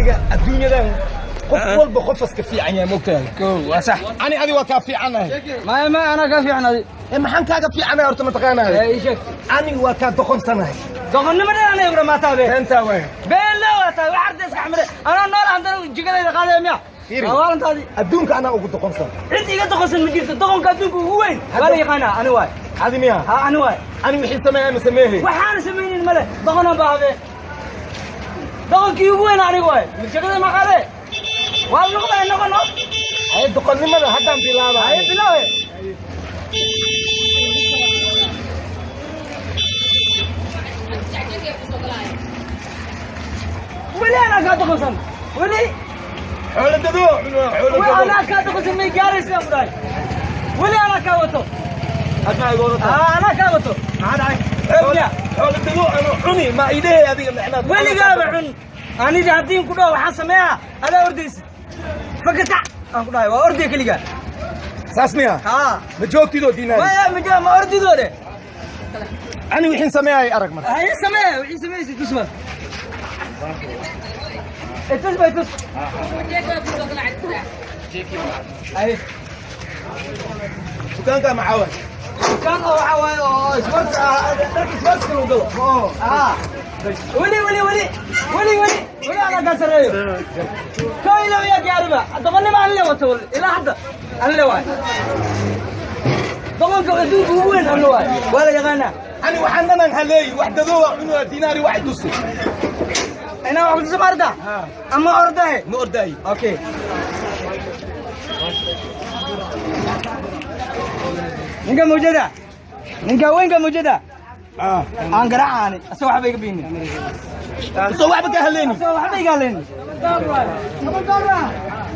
aniga adduunyadan qof walba qofas ka fiican yahay moogtahay waa sax adi waa ka fiicanahay ma ana ka fiicanahay maxaan kaaga fiicanahay horta ma taqaanahay ani waa ka doqonsanahay doqonnimada ana ibra ma taabay inta way been la wata waxarta iska xamre ana nool handan jigadayda qaaday miya awaalantaadi adduunka ana ugu doqonsan cid iga doqonsan ma jirto doqonka adduunka ugu weyn wala yaqaana ani waay hadi miya ani waay ani wixii sameeyay ma sameeyay waxaan sameeynin male doqona baabe doqonkii ugu weyn aniga waay jigada ma qaade waa noqday noqono ay doqonnimada haddaan bilaabay ay bilaabay wali ana ka doqonsan wali حولتدو وانا كاتو قسمي جارس يا فراي ولي انا كاوتو اسمع يقول انا كاوتو ما عاد حولتدو انا حني ما ايديه هذيك المعنات ولي قال حن انا جادين كدو waxaan sameeyaa ada ordiis fakata aan ku dhahay waa ordi kaliya saasmiya ma joogtido diinay ma ordido de ani wixii sameeyay arag mar ay sameey wixii sameeyay kusma اتصل بيتصل اي دكانك معاون كان معاون اسمرت اسمرت وقوه ولي انا قاسريو كايلو يا قاربه ضمني ما علي وتول الى حد علي واي ضمنك ادوق وين علي واي ولا يغنى انا وحننا هلي وحددو انه ديناري واحد دوسي انا واحد زبرده اما ارداي ما ارداي اوكي نيجا موجوده نيجا وين موجوده aan garaacani asoo waxba iga biini asoo waxba ka haleeni asoo waxba iga haleeni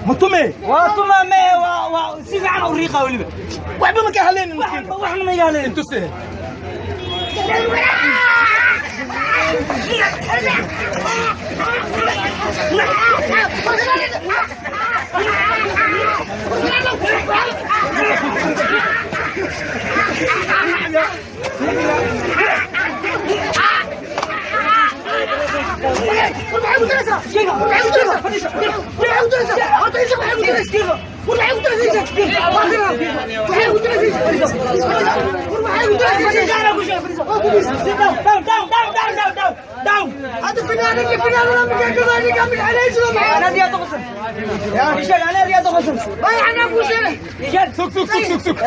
matume waa tuma me waa si fiican u riiqa waliba waxba ma ka haleeni waxna ma iga haleeni intu see هذا فنان اللي فنان ولا مكان كامل عليه شنو انا دي اتقسم يا رجال انا دي اتقسم باي انا ابو شيخ سوق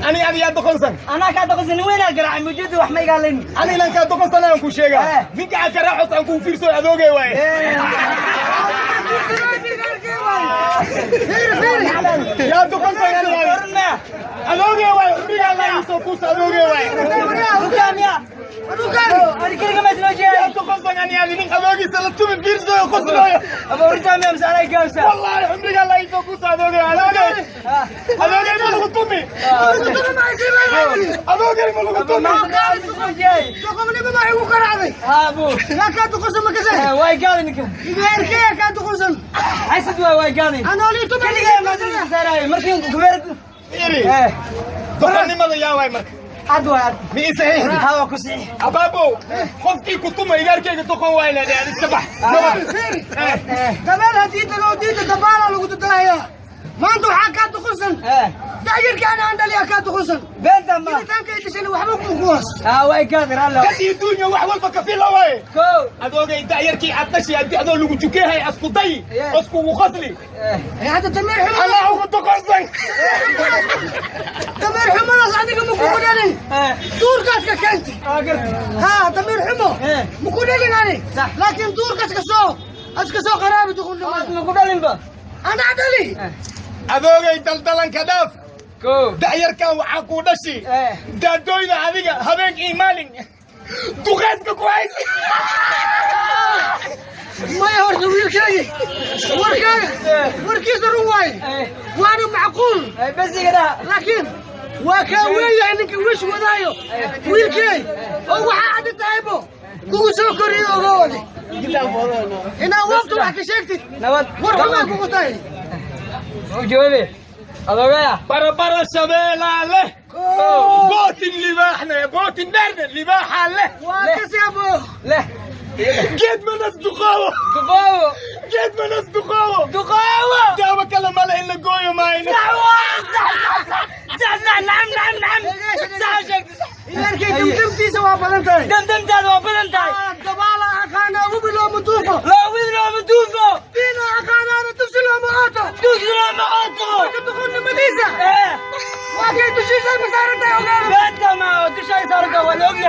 انا يا دقنسن انا كاتقسم وين اقرا موجود wax ma igaalin انا لان ka doqonsan aan ku sheega ninka aad ka raaxo aan ku fiirso adoogay way يا دقنسن انا adoogay way umbiga la soo ku adoogay way rukamya انا كده ما اسمع يا دقنسن انا nin adoogay salatu fiirso qosloyo ابو rukamya مساله جالسه والله umbiga la soo ku adoogay adoogay ma lagu tumi adoogay ma lagu tumi تقومني بما هو قرعدي ها ابو لا كانت قسم كذا واي قال انك غير كيف كانت قسم حسد واي قال انا لي تو ما سراي مركين كبير يري دقني ما يا واي marka adwa mi saxiix hawa ku saxiix ababo qofkii ku tumay igarkayga doqon wayna dheer iska bax قبل هديت لو ديت دباله لو تداهيا ما انتو حكات قسم داير كان عندي كات قسم بنت ما كان كيدشن وحبك مخوص ها واي قادر الله kadii dunya wax walba ka fiila way كو adoogay daayarkii adnashi adoo lagu tukeehay asku day asku qasli هذا تمر حمى allah ugu doqonsan تمر حمى صديق مكودني دور كاسك كنت ها تمر حمى مكودني انا لكن دور كاسك سو اسكسو قرابه تقول مكودلين با انا عدلي adoogay daldalanka dhaaf كو daayarkan waxaa ku dhashi daadooyda adiga habeenkii maalin duqeyska ku haysa ما يهرج ويركي وركيز رواي وانا معقول بس كده لكن وكاوي انك وش ودايو ويركي هو عاد تايبو كو سكر يوغودي هنا وقت واحد شيكتي نواد ورحمه كو تاي جوابي adogaya barabara shabeela leh bootin libaaxna bootin dheerna libaaxa leh waa kasabo leh geed manas duqaawo اشتكيت من اصدقائه دقاوة دعوة كلام على انه قوي معي دعوة نعم نعم نعم يركي دمدمتي سوا بلنتاي دمدمت هذا وبلنتاي دبالا أخانا وبلو مطوفة لا ويدنا مدوفو دينا أخانا تفسلوا مغاطة تسرى معاطو تكون مديسة ايه واكي تشيسا مسارتها وغيرها بيتنا ما تشاي صارقة والأوكي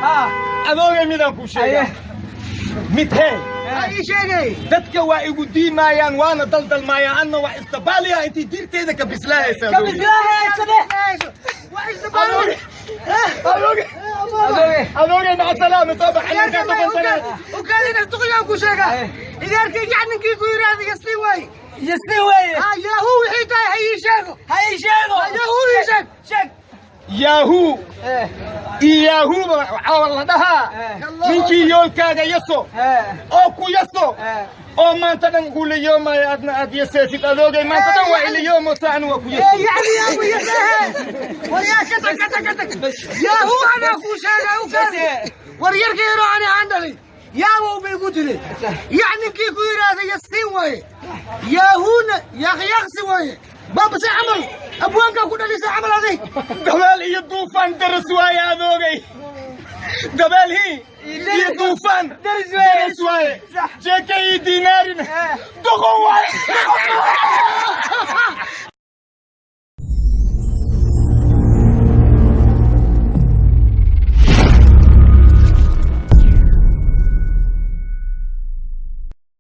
ها هذول ميدان كل شيء ايه متهي أي شيء dadka waa igu diimayaan waana daldalmaya anna wax istabaaliya intii diirteeda ka bislaahaysa كبسلاها كده وإيش تبالي adooge maca salaama soo baxay ninkaa وكان نرتقي أبو شيخة إذا كي يعني كي كوي راضي يسلي وين يستوي يا هو حيتا هي شيخه هاي شيغو يا هو يشك شك yahuu ايه iyahuu waxaa la dhahaa ninkii yoolkaaga yaso oo ku yaso oo maanta dhan kula yoomaya adna aad yaseesid adoogay maanta dhan waa ila yoomosa anu waa ku yaso يعني يا ابو يسهل ويا كتك يا هو انا اخو شيخه وكان وريرك يروح عندي يا هو بيقتل يعني كي كوي راضي يسوي يا هو يا اخي يغسوي بابا سي عمل ابوانك كنا لسه عمل هذه dabeel iyo duufaan daras waaye adoogay dabeel iyo duufaan daras waaye jeeka iyo dinaarin doqon waaye